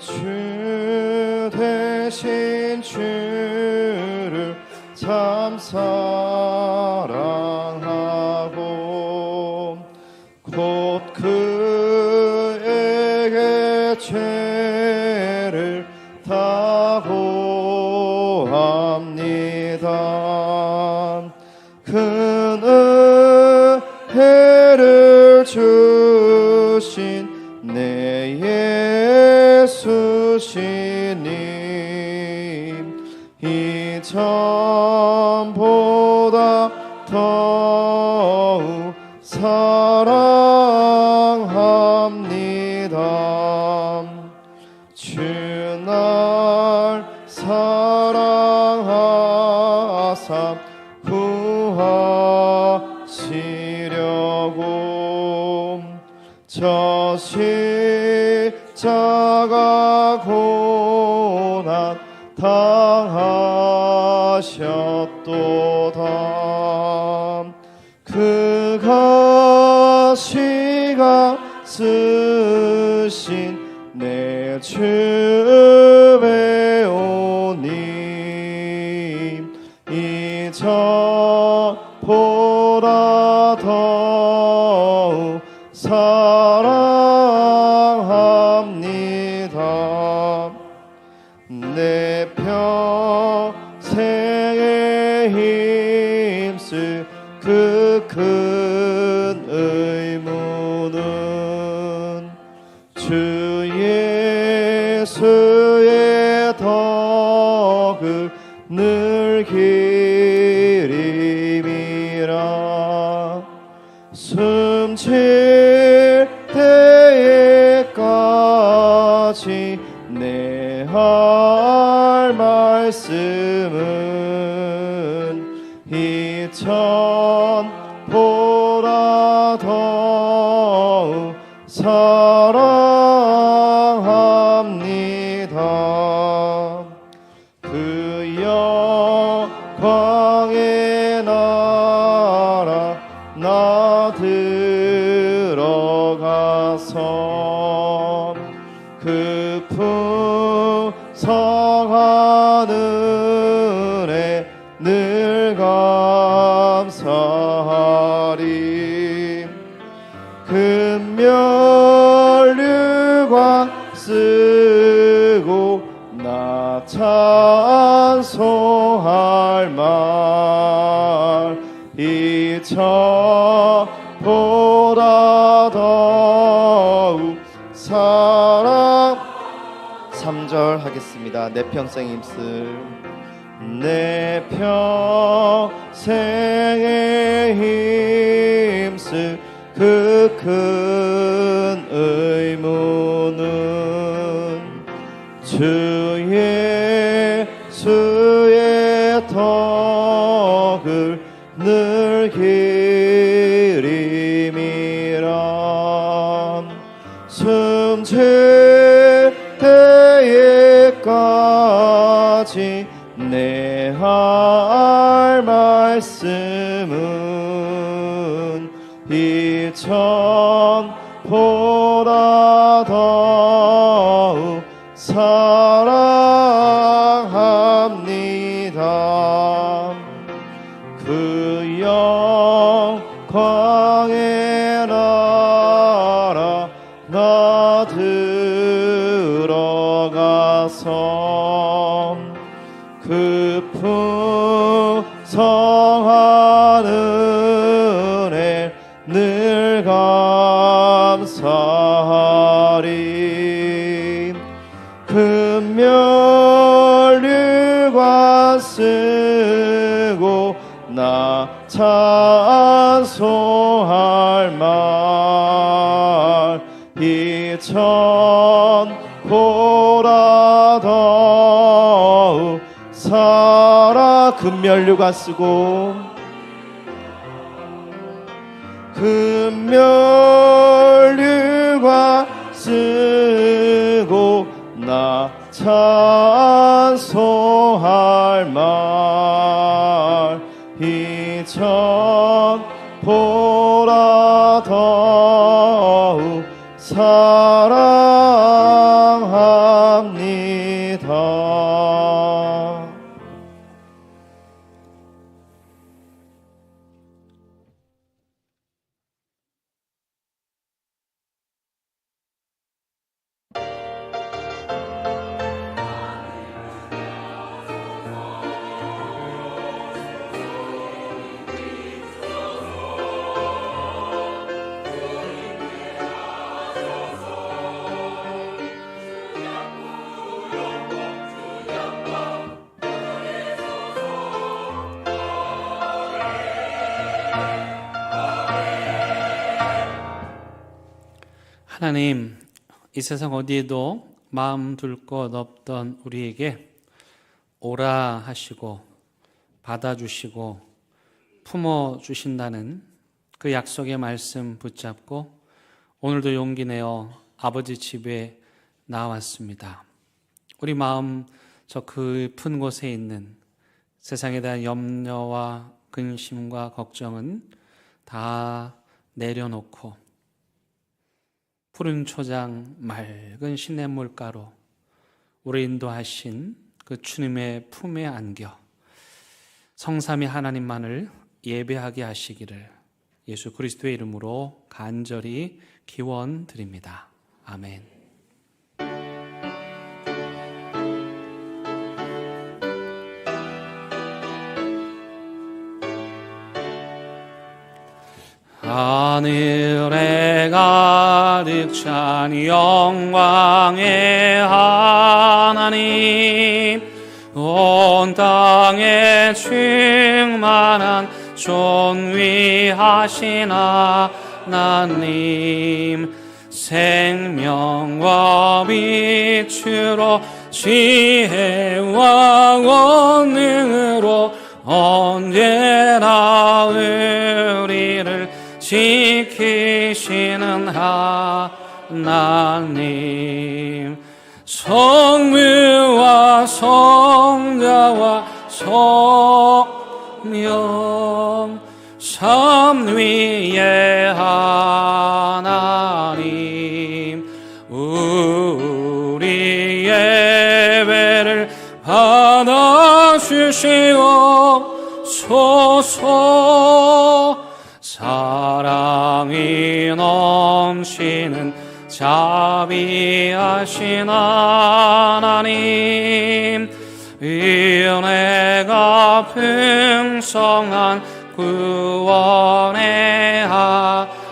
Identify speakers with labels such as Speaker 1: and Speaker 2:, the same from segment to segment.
Speaker 1: 주 대신 주를 참 사랑하고 곧 그에게 죄를 다고 합니다. 큰 은혜를 주신 내 예수시님 이전보다 더욱 사랑합니다. 주 날 사랑하사 구하시려고 저 십자가 고난 당하셨도다. 그가 시가 쓰신 내 주 배우님 이전보다 더욱 사랑합니다. 내 평생에 힘쓸 그 큰 의무는 주 예수의 덕을 늘 기림이라. 숨질 때에까지 내 할 말씀은 이전보다 더욱 사랑합니다. 그 영광의 나라 나 들어가서 그 풍성한 은혜 늘 감사하리. 금면류관 쓰고 나 찬송할 말 이전보다 더욱 사랑. 3절 하겠습니다. 내 평생 힘쓸 내 평생에 힘쓸 그 큰 의무는 주 예수의 덕을 늘 기림이라. 숨질 때에까지 내 할 말씀은 이전보다 더욱 사랑합니다. 그 영광의 나라 나 들어가서 그 풍성한 은혜 늘 감사하리. 금면류관 쓰고 나 찬송할 말 이전보다 더욱 금면류관 쓰고 금면류관 쓰고 나 찬송할 말 이전보다 더욱 사랑합니다.
Speaker 2: 하나님, 이 세상 어디에도 마음 둘 곳 없던 우리에게 오라 하시고 받아주시고 품어주신다는 그 약속의 말씀 붙잡고 오늘도 용기 내어 아버지 집에 나왔습니다. 우리 마음 저 깊은 곳에 있는 세상에 대한 염려와 근심과 걱정은 다 내려놓고 푸른 초장 맑은 시냇물가로 우리 인도하신 그 주님의 품에 안겨 성삼위 하나님만을 예배하게 하시기를 예수 그리스도의 이름으로 간절히 기원드립니다. 아멘. 하늘에 가득 찬 영광의 하나님, 온 땅에 충만한 존귀하신 하나님, 생명과 빛으로 지혜와 권능으로 언제나 우리를 지키시는 하나님, 성부와 성자와 성령 삼위의 하나님, 우리 예배를 받아주시옵소서. 사랑이 넘치는 자비하신 하나님, 은혜가 풍성한 구원의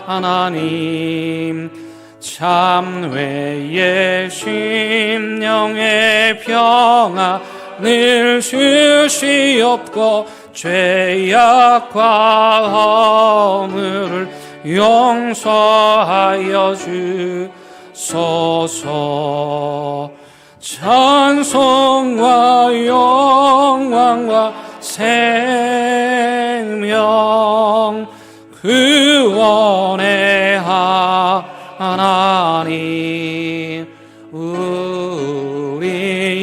Speaker 2: 하나님, 참회의 심령의 평안을 주시옵고 죄악과 허물을 용서하여 주소서. 찬송과 영광과 생명 구원의 하나님, 우리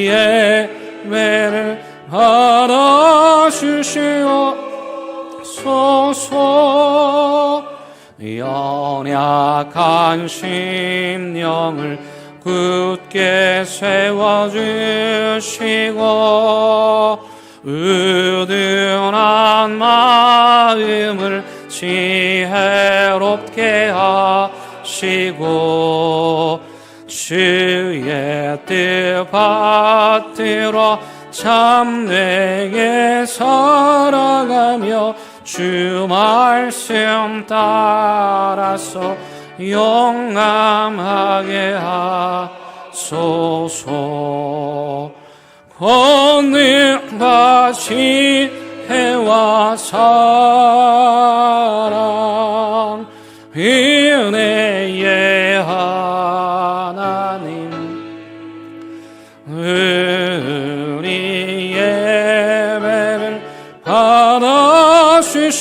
Speaker 2: 예배를 받아주시옵소서. 연약한 심령을 굳게 세워주시고 우둔한 마음을 지혜롭게 하시고 주의 뜻 받들어 참되게 살아가며 주 말씀 따라서 용감하게 하소서. 권능과 지혜와 사랑 은혜의 하나님, 우리 예배를 받아주시옵소서.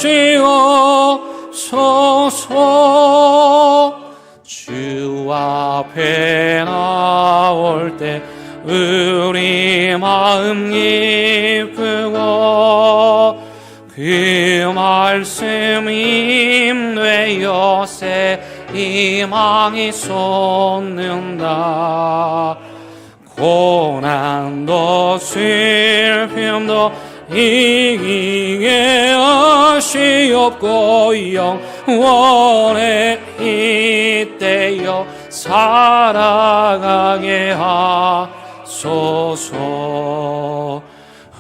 Speaker 2: 주 앞에 나올 때 우리 마음 기쁘고 그 말씀 임되어 새 희망이 솟는다. 고난도 슬픔도 이기게 하시옵고 영원에 이때여 살아가게 하소서.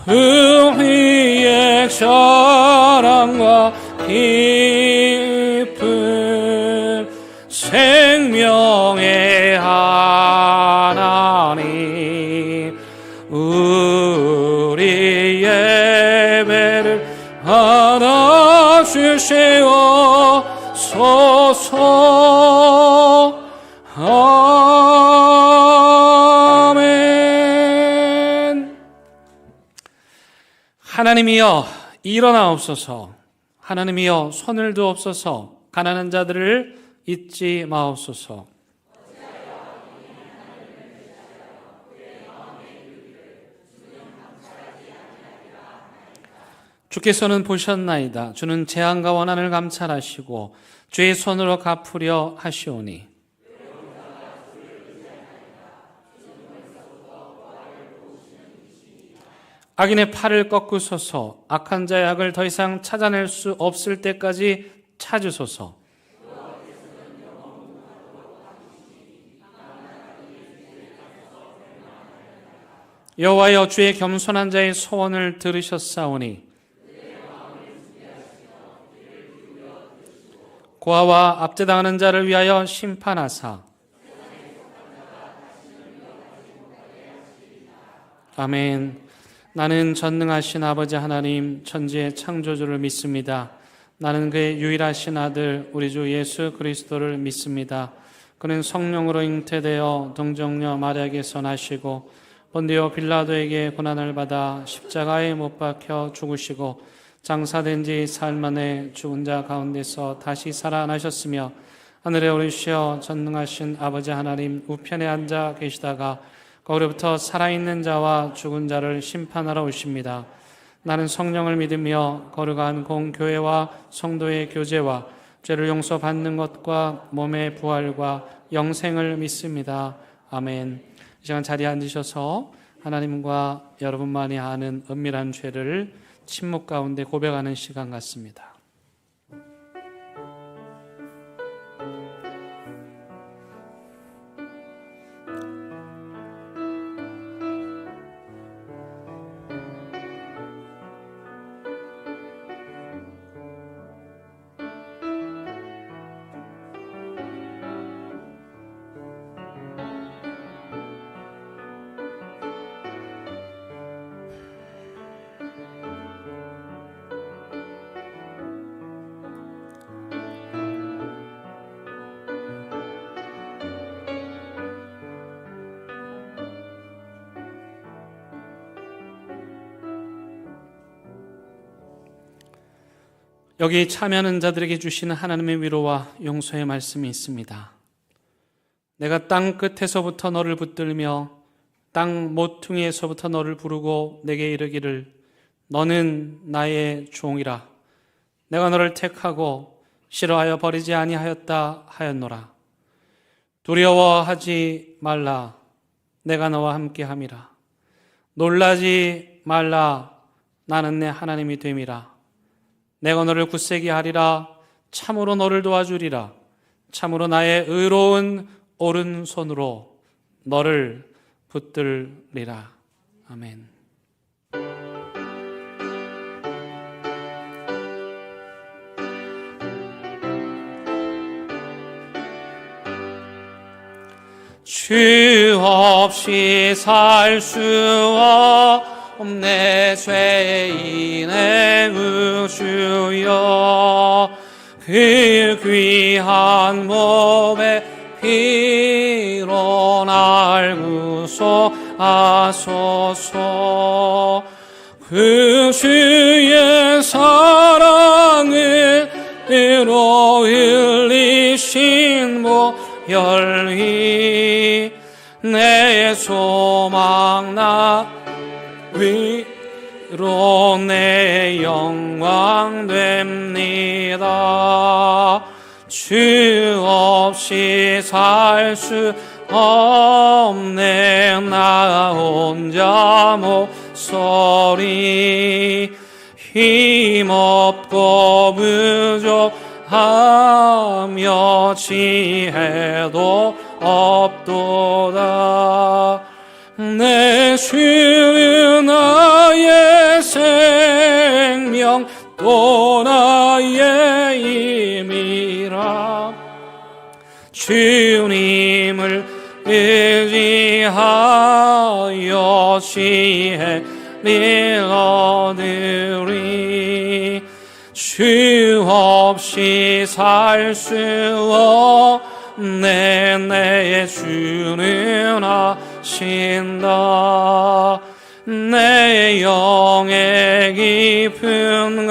Speaker 2: 우리의 사랑과 깊은 생명의 하나님, 우리 예배를 받아주시옵소서. 하나님이여 일어나옵소서. 하나님이여 손을 두옵소서. 가난한 자들을 잊지 마옵소서. 주께서는 보셨나이다. 주는 재앙과 원한을 감찰하시고 주의 손으로 갚으려 하시오니 악인의 팔을 꺾으소서. 악한 자의 악을 더 이상 찾아낼 수 없을 때까지 찾으소서. 여호와여 주의 겸손한 자의 소원을 들으셨사오니 고아와 압제당하는 자를 위하여 심판하사 아멘. 나는 전능하신 아버지 하나님 천지의 창조주를 믿습니다. 나는 그의 유일하신 아들 우리 주 예수 그리스도를 믿습니다. 그는 성령으로 잉태되어 동정녀 마리아에게서 나시고 본디오 빌라도에게 고난을 받아 십자가에 못 박혀 죽으시고 장사된 지 사흘 만에 죽은 자 가운데서 다시 살아나셨으며 하늘에 오르시어 전능하신 아버지 하나님 우편에 앉아 계시다가 거기로부터 살아있는 자와 죽은 자를 심판하러 오십니다. 나는 성령을 믿으며 거룩한 공교회와 성도의 교제와 죄를 용서받는 것과 몸의 부활과 영생을 믿습니다. 아멘. 이 시간 자리에 앉으셔서 하나님과 여러분만이 아는 은밀한 죄를 침묵 가운데 고백하는 시간 같습니다. 여기 참여하는 자들에게 주시는 하나님의 위로와 용서의 말씀이 있습니다. 내가 땅 끝에서부터 너를 붙들며 땅 모퉁이에서부터 너를 부르고 내게 이르기를 너는 나의 종이라. 내가 너를 택하고 싫어하여 버리지 아니하였다 하였노라. 두려워하지 말라. 내가 너와 함께함이라. 놀라지 말라. 나는 내 하나님이 됨이라. 내가 너를 굳세게 하리라. 참으로 너를 도와주리라. 참으로 나의 의로운 오른손으로 너를 붙들리라. 아멘. 주 없이 살 수 없네 죄인의 구주여. 그 귀한 몸에 피로 날 구속하소서. 그 주의 사랑으로 흘리신 보혈이 내 소망 나 위로 내 영광 됩니다. 주 없이 살 수 없네 나 혼자 목소리 힘없고 부족하며 지혜도 없도다. 내 주는 나의 생명 또 나의 힘이라. 주님을 의지하여 지혜를 얻으리. 주 없이 살 수 없네 내 주는 하신다. 내 영의 깊은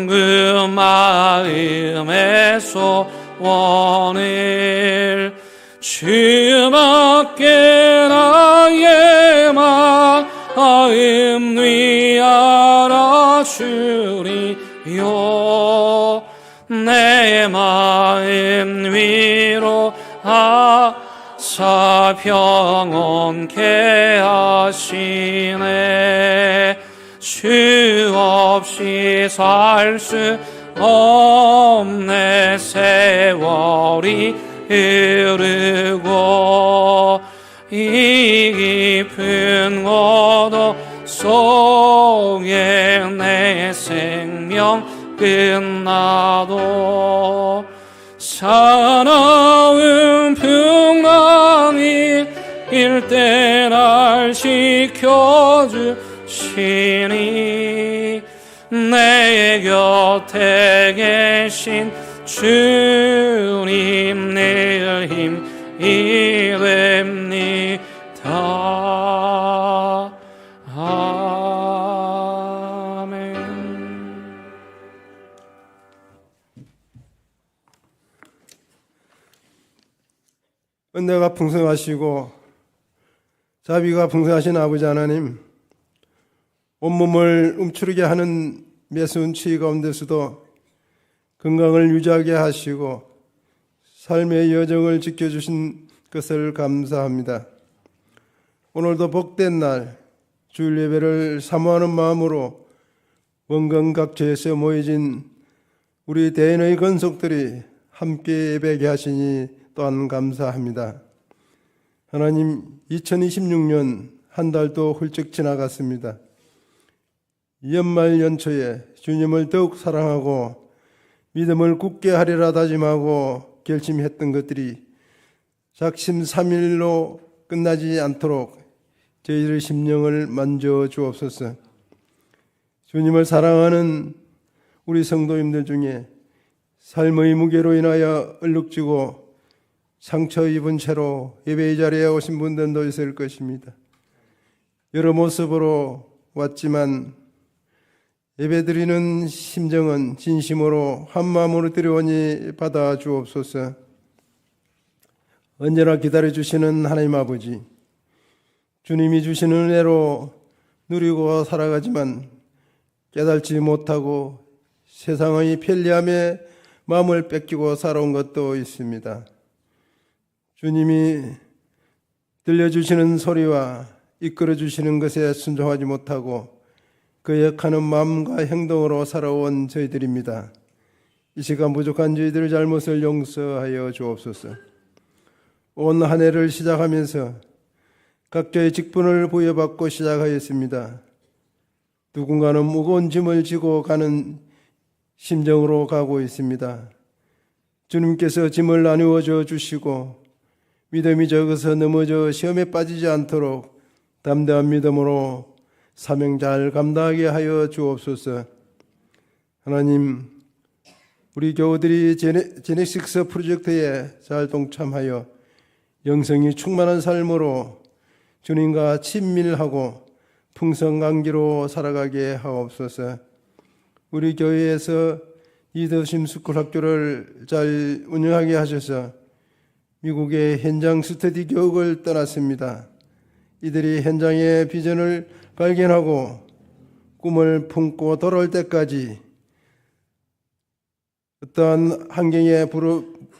Speaker 2: 그 마음의 소원을 주밖에 나의 마음 위 알아주리요. 내 마음 위로 하사 평온케 하시네. 주 없이 살 수 없네. 세월이 흐르고 이 깊은 고독 속에 내 생명 끝나도 사나운 풍랑이 일대 날 지켜주시니 내 곁에 계신 주님 늘 힘이 됩니다. 아멘.
Speaker 3: 은혜가 풍성하시고 자비가 풍성하신 아버지 하나님, 온몸을 움츠리게 하는 매스운 추위 가운데서도 건강을 유지하게 하시고 삶의 여정을 지켜주신 것을 감사합니다. 오늘도 복된 날 주일 예배를 사모하는 마음으로 원경 각처에서 모여진 우리 대인의 건속들이 함께 예배하게 하시니 또한 감사합니다. 하나님, 2026년 한 달도 훌쩍 지나갔습니다. 연말 연초에 주님을 더욱 사랑하고 믿음을 굳게 하리라 다짐하고 결심했던 것들이 작심삼일로 끝나지 않도록 저희들의 심령을 만져 주옵소서. 주님을 사랑하는 우리 성도님들 중에 삶의 무게로 인하여 얼룩지고 상처 입은 채로 예배의 자리에 오신 분들도 있을 것입니다. 여러 모습으로 왔지만 예배드리는 심정은 진심으로 한 마음으로 드려오니 받아 주옵소서. 언제나 기다려주시는 하나님 아버지, 주님이 주시는 은혜로 누리고 살아가지만 깨달지 못하고 세상의 편리함에 마음을 뺏기고 살아온 것도 있습니다. 주님이 들려주시는 소리와 이끌어주시는 것에 순종하지 못하고 거역하는 마음과 행동으로 살아온 저희들입니다. 이 시간 부족한 저희들의 잘못을 용서하여 주옵소서. 온 한 해를 시작하면서 각자의 직분을 부여받고 시작하였습니다. 누군가는 무거운 짐을 지고 가는 심정으로 가고 있습니다. 주님께서 짐을 나누어 줘 주시고 믿음이 적어서 넘어져 시험에 빠지지 않도록 담대한 믿음으로 사명 잘 감당하게 하여 주옵소서. 하나님, 우리 교우들이 제네식스 프로젝트에 잘 동참하여 영성이 충만한 삶으로 주님과 친밀하고 풍성강기로 살아가게 하옵소서. 우리 교회에서 리더십 스쿨 학교를 잘 운영하게 하셔서 미국의 현장 스터디 교육을 떠났습니다. 이들이 현장의 비전을 발견하고 꿈을 품고 돌아올 때까지 어떠한 환경에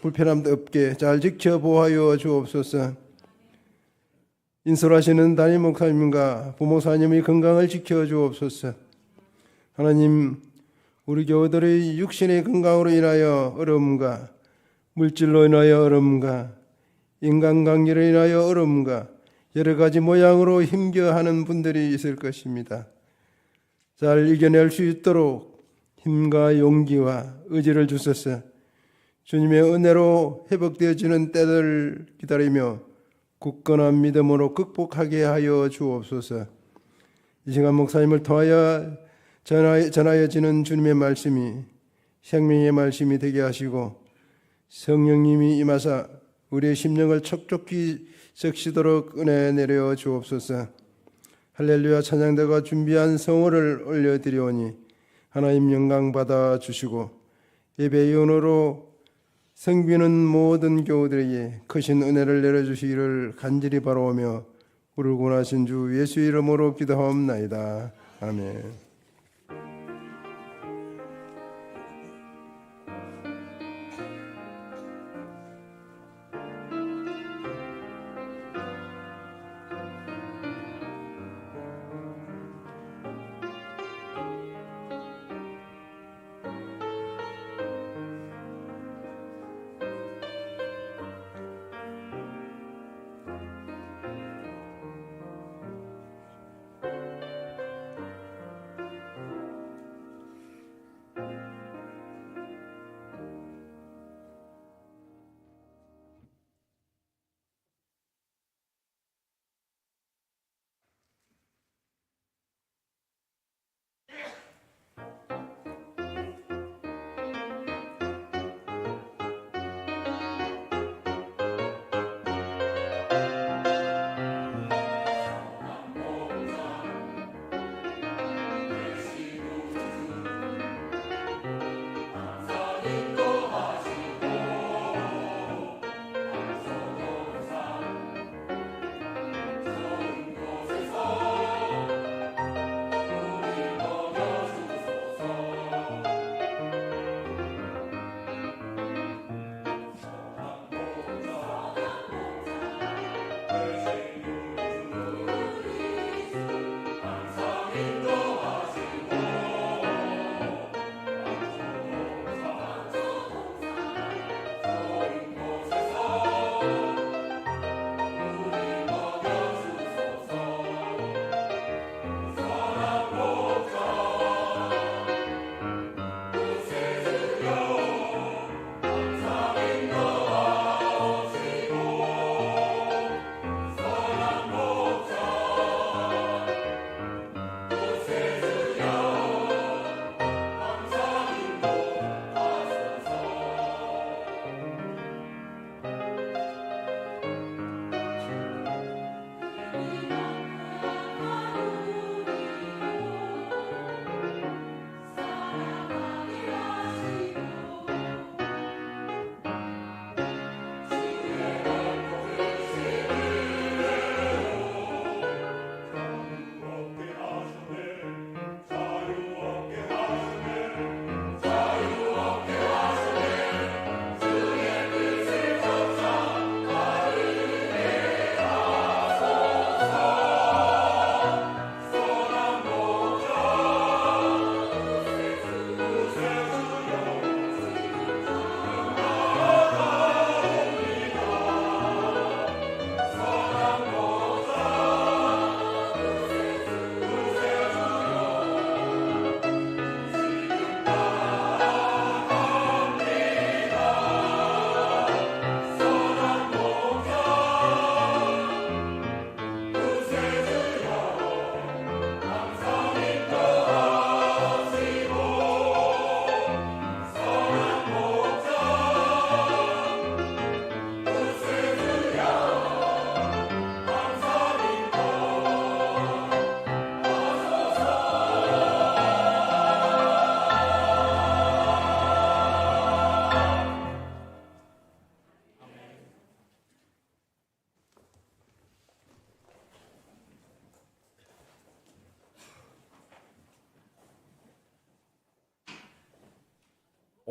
Speaker 3: 불편함도 없게 잘 지켜보아여 주옵소서. 인솔하시는 담임 목사님과 부목사님의 건강을 지켜주옵소서. 하나님, 우리 교우들의 육신의 건강으로 인하여 어려움과 물질로 인하여 어려움과 인간관계로 인하여 어려움과 여러 가지 모양으로 힘겨워하는 분들이 있을 것입니다. 잘 이겨낼 수 있도록 힘과 용기와 의지를 주셔서 주님의 은혜로 회복되어지는 때를 기다리며 굳건한 믿음으로 극복하게 하여 주옵소서. 이 시간 목사님을 통하여 전하여지는 주님의 말씀이 생명의 말씀이 되게 하시고 성령님이 임하사 우리의 심령을 촉촉히 적시도록 은혜 내려 주옵소서. 할렐루야 찬양대가 준비한 성호를 올려드리오니 하나님 영광 받아 주시고 예배의 언어로 성비는 모든 교우들에게 크신 은혜를 내려주시기를 간절히 바라오며 우리를 구원하신 주 예수 이름으로 기도하옵나이다. 아멘.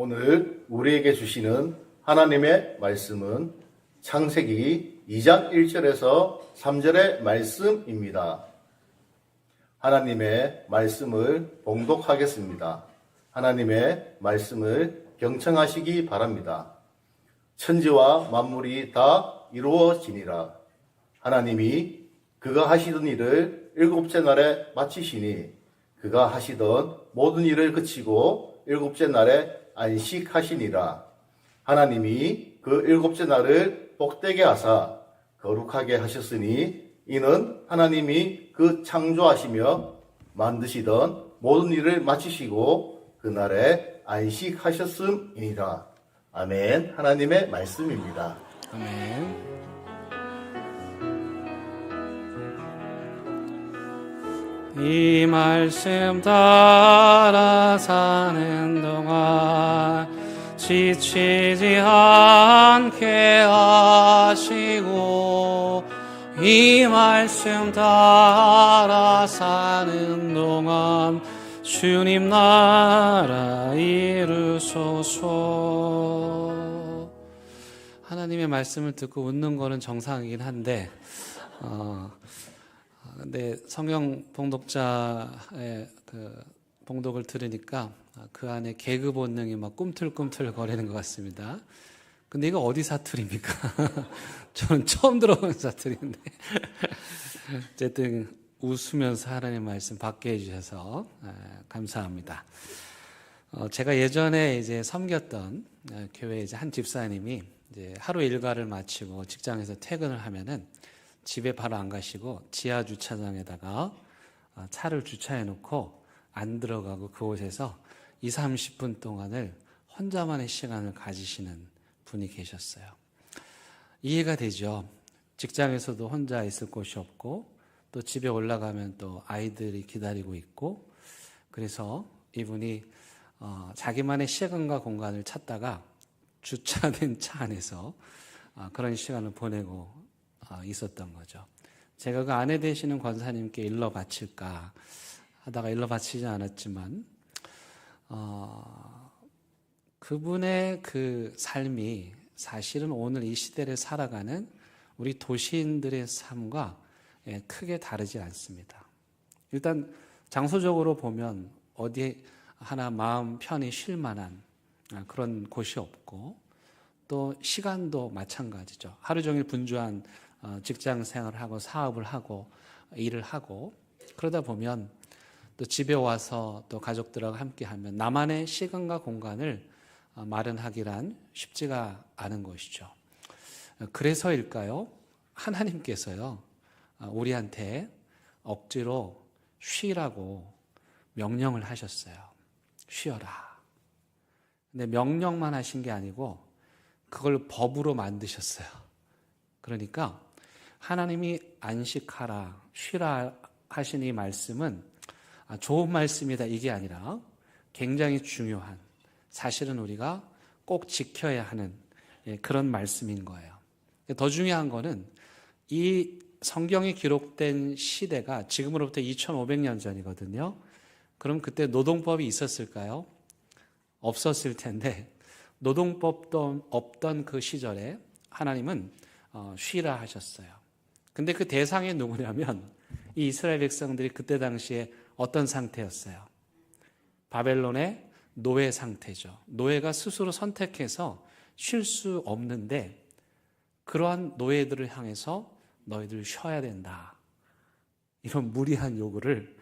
Speaker 4: 오늘 우리에게 주시는 하나님의 말씀은 창세기 2장 1절에서 3절의 말씀입니다. 하나님의 말씀을 봉독하겠습니다. 하나님의 말씀을 경청하시기 바랍니다. 천지와 만물이 다 이루어지니라. 하나님이 그가 하시던 일을 일곱째 날에 마치시니 그가 하시던 모든 일을 그치고 일곱째 날에 안식하시니라. 하나님이 그 일곱째 날을 복되게 하사 거룩하게 하셨으니 이는 하나님이 그 창조하시며 만드시던 모든 일을 마치시고 그날에 안식하셨음이니라. 아멘. 하나님의 말씀입니다.
Speaker 2: 아멘. 이 말씀 따라 사는 동안 지치지 않게 하시고 이 말씀 따라 사는 동안 주님 나라 이루소서. 하나님의 말씀을 듣고 웃는 거는 정상이긴 한데 근데 성경 봉독자의 그 봉독을 들으니까 그 안에 개그 본능이 막 꿈틀꿈틀 거리는 것 같습니다. 근데 이거 어디 사투리입니까? 저는 처음 들어본 사투리인데 어쨌든 웃으면서 하나님 말씀 받게 해주셔서 감사합니다. 제가 예전에 이제 섬겼던 교회 이제 한 집사님이 이제 하루 일과를 마치고 직장에서 퇴근을 하면은 집에 바로 안 가시고 지하 주차장에다가 차를 주차해 놓고 안 들어가고 그곳에서 20-30분 동안을 혼자만의 시간을 가지시는 분이 계셨어요. 이해가 되죠. 직장에서도 혼자 있을 곳이 없고 또 집에 올라가면 또 아이들이 기다리고 있고 그래서 이분이 자기만의 시간과 공간을 찾다가 주차된 차 안에서 그런 시간을 보내고 있었던 거죠. 제가 그 아내 되시는 권사님께 일러 바칠까 하다가 일러 바치지 않았지만 그분의 그 삶이 사실은 오늘 이 시대를 살아가는 우리 도시인들의 삶과 크게 다르지 않습니다. 일단 장소적으로 보면 어디 하나 마음 편히 쉴 만한 그런 곳이 없고 또 시간도 마찬가지죠. 하루 종일 분주한 직장 생활을 하고 사업을 하고 일을 하고 그러다 보면 또 집에 와서 또 가족들하고 함께 하면 나만의 시간과 공간을 마련하기란 쉽지가 않은 것이죠. 그래서일까요? 하나님께서요 우리한테 억지로 쉬라고 명령을 하셨어요. 쉬어라. 근데 명령만 하신 게 아니고 그걸 법으로 만드셨어요. 그러니까 하나님이 안식하라, 쉬라 하신 이 말씀은 좋은 말씀이다 이게 아니라 굉장히 중요한 사실은 우리가 꼭 지켜야 하는 그런 말씀인 거예요. 더 중요한 거는 이 성경이 기록된 시대가 지금으로부터 2500년 전이거든요. 그럼 그때 노동법이 있었을까요? 없었을 텐데 노동법도 없던 그 시절에 하나님은 쉬라 하셨어요. 근데 그 대상이 누구냐면 이 이스라엘 백성들이 그때 당시에 어떤 상태였어요? 바벨론의 노예 상태죠. 노예가 스스로 선택해서 쉴 수 없는데 그러한 노예들을 향해서 너희들 쉬어야 된다. 이런 무리한 요구를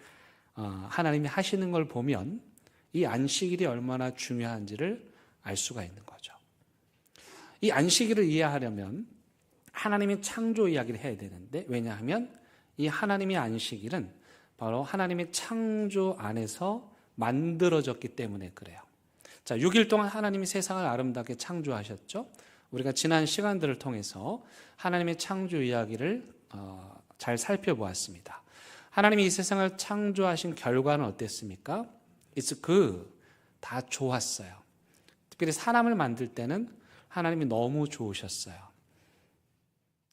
Speaker 2: 하나님이 하시는 걸 보면 이 안식일이 얼마나 중요한지를 알 수가 있는 거죠. 이 안식일을 이해하려면 하나님의 창조 이야기를 해야 되는데 왜냐하면 이 하나님의 안식일은 바로 하나님의 창조 안에서 만들어졌기 때문에 그래요. 자, 6일 동안 하나님이 세상을 아름답게 창조하셨죠. 우리가 지난 시간들을 통해서 하나님의 창조 이야기를 잘 살펴보았습니다. 하나님이 이 세상을 창조하신 결과는 어땠습니까? It's good. 다 좋았어요. 특별히 사람을 만들 때는 하나님이 너무 좋으셨어요.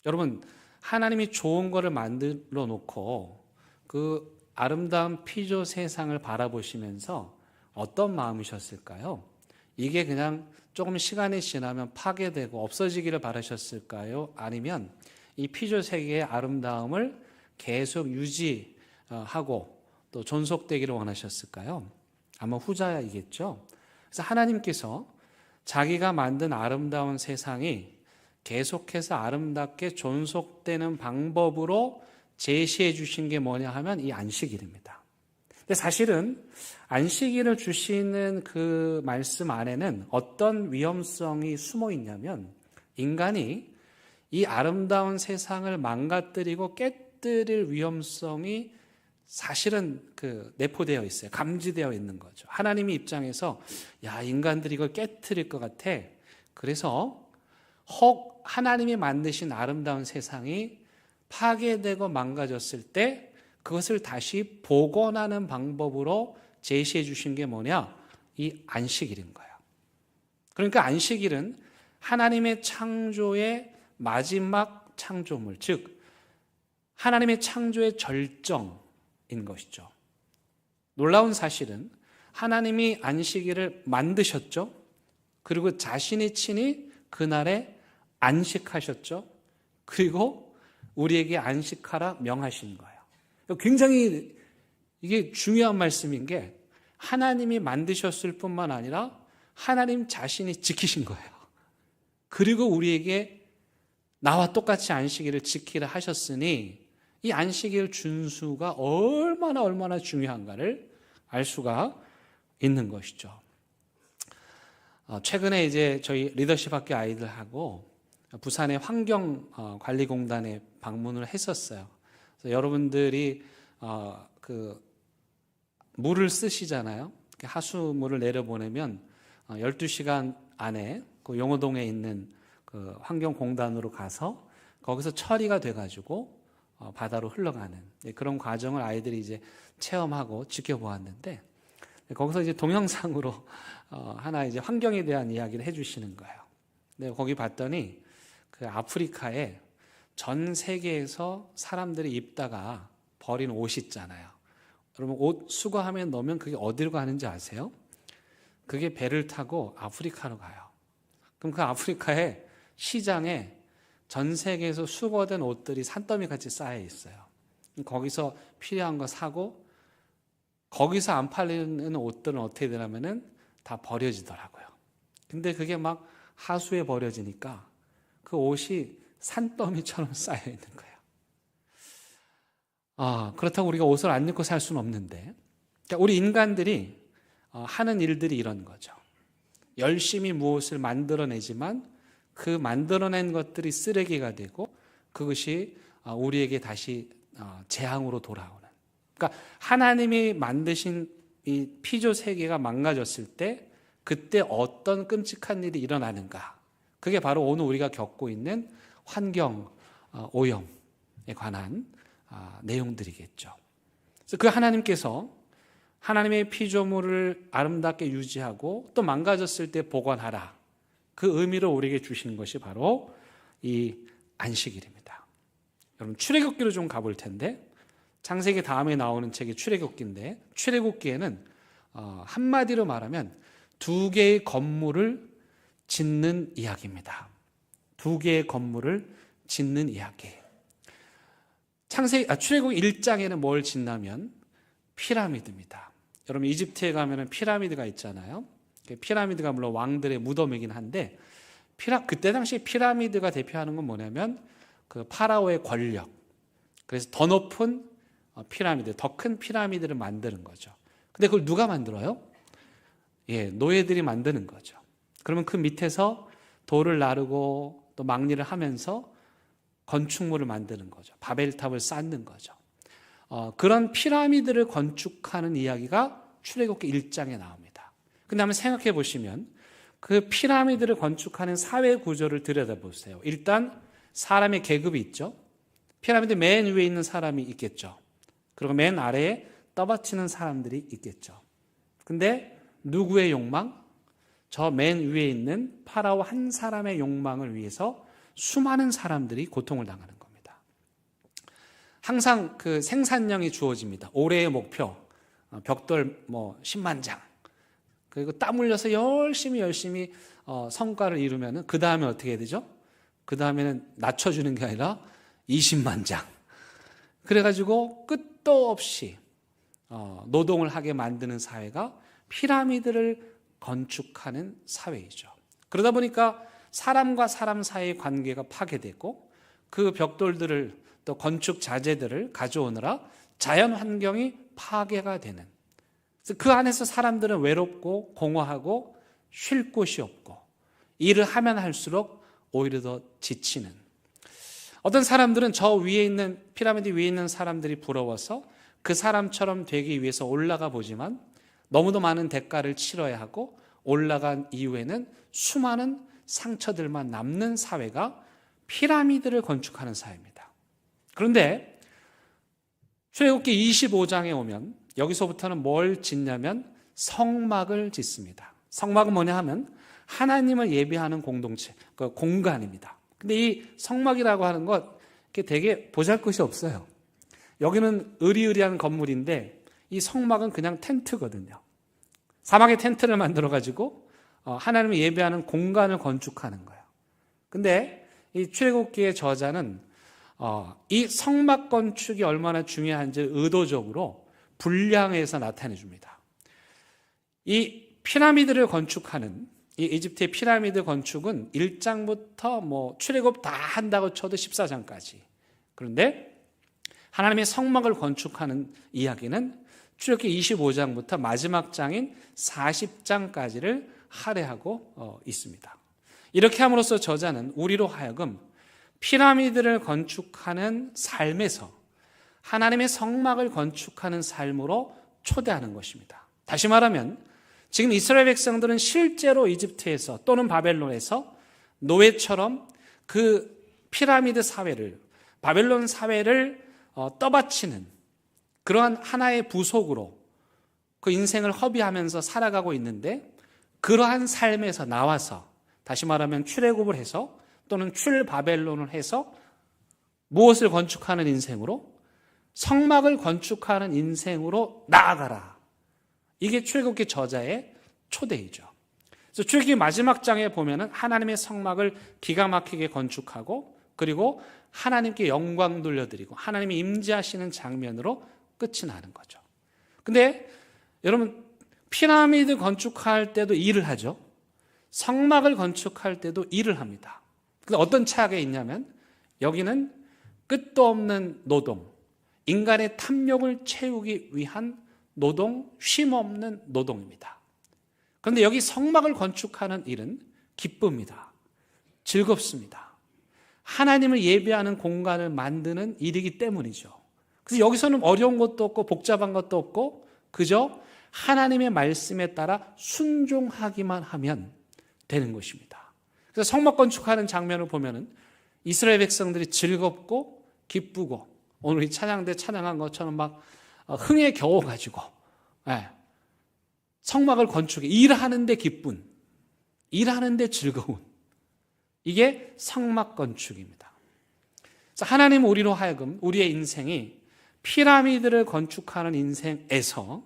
Speaker 2: 여러분, 하나님이 좋은 거를 만들어 놓고 그 아름다운 피조 세상을 바라보시면서 어떤 마음이셨을까요? 이게 그냥 조금 시간이 지나면 파괴되고 없어지기를 바라셨을까요? 아니면 이 피조 세계의 아름다움을 계속 유지하고 또 존속되기를 원하셨을까요? 아마 후자이겠죠. 그래서 하나님께서 자기가 만든 아름다운 세상이 계속해서 아름답게 존속되는 방법으로 제시해 주신 게 뭐냐 하면 이 안식일입니다. 근데 사실은 안식일을 주시는 그 말씀 안에는 어떤 위험성이 숨어 있냐면 인간이 이 아름다운 세상을 망가뜨리고 깨뜨릴 위험성이 사실은 내포되어 있어요. 감지되어 있는 거죠. 하나님의 입장에서 야, 인간들이 이걸 깨뜨릴 것 같아. 그래서 혹 하나님이 만드신 아름다운 세상이 파괴되고 망가졌을 때 그것을 다시 복원하는 방법으로 제시해 주신 게 뭐냐? 이 안식일인 거예요. 그러니까 안식일은 하나님의 창조의 마지막 창조물, 즉 하나님의 창조의 절정인 것이죠. 놀라운 사실은 하나님이 안식일을 만드셨죠. 그리고 자신이 친히 그날에 안식하셨죠. 그리고 우리에게 안식하라 명하신 거예요. 굉장히 이게 중요한 말씀인 게 하나님이 만드셨을 뿐만 아니라 하나님 자신이 지키신 거예요. 그리고 우리에게 나와 똑같이 안식일을 지키라 하셨으니 이 안식일 준수가 얼마나 중요한가를 알 수가 있는 것이죠. 최근에 이제 저희 리더십 학교 아이들하고 부산의 환경관리공단에 방문을 했었어요. 그래서 여러분들이 그 물을 쓰시잖아요. 하수물을 내려보내면 12시간 안에 그 용호동에 있는 그 환경공단으로 가서 거기서 처리가 돼가지고 바다로 흘러가는 그런 과정을 아이들이 이제 체험하고 지켜보았는데 거기서 이제 동영상으로 하나 이제 환경에 대한 이야기를 해주시는 거예요. 근데 거기 봤더니 그 아프리카에 전 세계에서 사람들이 입다가 버린 옷 있잖아요. 여러분 옷 수거하면 넣으면 그게 어디로 가는지 아세요? 그게 배를 타고 아프리카로 가요. 그럼 그 아프리카의 시장에 전 세계에서 수거된 옷들이 산더미 같이 쌓여 있어요. 거기서 필요한 거 사고 거기서 안 팔리는 옷들은 어떻게 되냐면은 다 버려지더라고요. 근데 그게 막 하수에 버려지니까 그 옷이 산더미처럼 쌓여 있는 거예요. 그렇다고 우리가 옷을 안 입고 살 수는 없는데, 그러니까 우리 인간들이 하는 일들이 이런 거죠. 열심히 무엇을 만들어내지만 그 만들어낸 것들이 쓰레기가 되고 그것이 우리에게 다시 재앙으로 돌아오는. 그러니까 하나님이 만드신 이 피조 세계가 망가졌을 때 그때 어떤 끔찍한 일이 일어나는가. 그게 바로 오늘 우리가 겪고 있는 환경 오염에 관한 내용들이겠죠. 그래서 그 하나님께서 하나님의 피조물을 아름답게 유지하고 또 망가졌을 때 보관하라. 그 의미로 우리에게 주시는 것이 바로 이 안식일입니다. 여러분 출애굽기로 좀 가볼 텐데 창세기 다음에 나오는 책이 출애굽기인데 출애굽기에는 한마디로 말하면 두 개의 건물을 짓는 이야기입니다. 두 개의 건물을 짓는 이야기. 출애굽기 1장에는 뭘 짓냐면 피라미드입니다. 여러분 이집트에 가면은 피라미드가 있잖아요. 피라미드가 물론 왕들의 무덤이긴 한데 그때 당시 피라미드가 대표하는 건 뭐냐면 그 파라오의 권력. 그래서 더 높은 피라미드, 더 큰 피라미드를 만드는 거죠. 근데 그걸 누가 만들어요? 노예들이 만드는 거죠. 그러면 그 밑에서 돌을 나르고 또 막리를 하면서 건축물을 만드는 거죠. 바벨탑을 쌓는 거죠. 그런 피라미드를 건축하는 이야기가 출애굽기 1장에 나옵니다. 근데 한번 생각해 보시면 그 피라미드를 건축하는 사회 구조를 들여다보세요. 일단 사람의 계급이 있죠. 피라미드 맨 위에 있는 사람이 있겠죠. 그리고 맨 아래에 떠받치는 사람들이 있겠죠. 근데 누구의 욕망? 저 맨 위에 있는 파라오 한 사람의 욕망을 위해서 수많은 사람들이 고통을 당하는 겁니다. 항상 그 생산량이 주어집니다. 올해의 목표, 벽돌 10만 장. 그리고 땀 흘려서 열심히 성과를 이루면은 그 다음에 어떻게 해야 되죠? 그 다음에는 낮춰주는 게 아니라 20만 장. 그래가지고 끝도 없이 노동을 하게 만드는 사회가 피라미드를 건축하는 사회이죠. 그러다 보니까 사람과 사람 사이의 관계가 파괴되고 그 벽돌들을 또 건축 자재들을 가져오느라 자연 환경이 파괴가 되는. 그 안에서 사람들은 외롭고 공허하고 쉴 곳이 없고 일을 하면 할수록 오히려 더 지치는. 어떤 사람들은 저 위에 있는 피라미드 위에 있는 사람들이 부러워서 그 사람처럼 되기 위해서 올라가 보지만 너무도 많은 대가를 치러야 하고 올라간 이후에는 수많은 상처들만 남는 사회가 피라미드를 건축하는 사회입니다. 그런데 출애굽기 25장에 오면 여기서부터는 뭘 짓냐면 성막을 짓습니다. 성막은 뭐냐 하면 하나님을 예배하는 공동체, 그 공간입니다. 근데 이 성막이라고 하는 것 되게 보잘것이 없어요. 여기는 으리으리한 건물인데 이 성막은 그냥 텐트거든요. 사막에 텐트를 만들어가지고 하나님을 예배하는 공간을 건축하는 거예요. 근데 이 출애굽기의 저자는 이 성막 건축이 얼마나 중요한지 의도적으로 분량해서 나타내 줍니다. 이 피라미드를 건축하는 이 이집트의 피라미드 건축은 1장부터 출애굽 다 한다고 쳐도 14장까지. 그런데 하나님의 성막을 건축하는 이야기는 출애굽기 25장부터 마지막 장인 40장까지를 할애하고 있습니다. 이렇게 함으로써 저자는 우리로 하여금 피라미드를 건축하는 삶에서 하나님의 성막을 건축하는 삶으로 초대하는 것입니다. 다시 말하면 지금 이스라엘 백성들은 실제로 이집트에서 또는 바벨론에서 노예처럼 그 피라미드 사회를, 바벨론 사회를 떠받치는 그러한 하나의 부속으로 그 인생을 허비하면서 살아가고 있는데, 그러한 삶에서 나와서 다시 말하면 출애굽을 해서 또는 출바벨론을 해서 무엇을 건축하는 인생으로? 성막을 건축하는 인생으로 나아가라. 이게 출애굽기 저자의 초대이죠. 그래서 출애굽기 마지막 장에 보면은 하나님의 성막을 기가 막히게 건축하고 그리고 하나님께 영광 돌려드리고 하나님이 임재하시는 장면으로 끝이 나는 거죠. 근데 여러분, 피라미드 건축할 때도 일을 하죠. 성막을 건축할 때도 일을 합니다. 근데 어떤 차이가 있냐면 여기는 끝도 없는 노동, 인간의 탐욕을 채우기 위한 노동, 쉼없는 노동입니다. 그런데 여기 성막을 건축하는 일은 기쁩니다. 즐겁습니다. 하나님을 예배하는 공간을 만드는 일이기 때문이죠. 그래서 여기서는 어려운 것도 없고 복잡한 것도 없고 그저 하나님의 말씀에 따라 순종하기만 하면 되는 것입니다. 그래서 성막 건축하는 장면을 보면은 이스라엘 백성들이 즐겁고 기쁘고 오늘 이 찬양 때 찬양한 것처럼 막 흥에 겨워가지고 성막을 건축해 일하는데 기쁜, 일하는데 즐거운, 이게 성막 건축입니다. 그래서 하나님은 우리로 하여금 우리의 인생이 피라미드를 건축하는 인생에서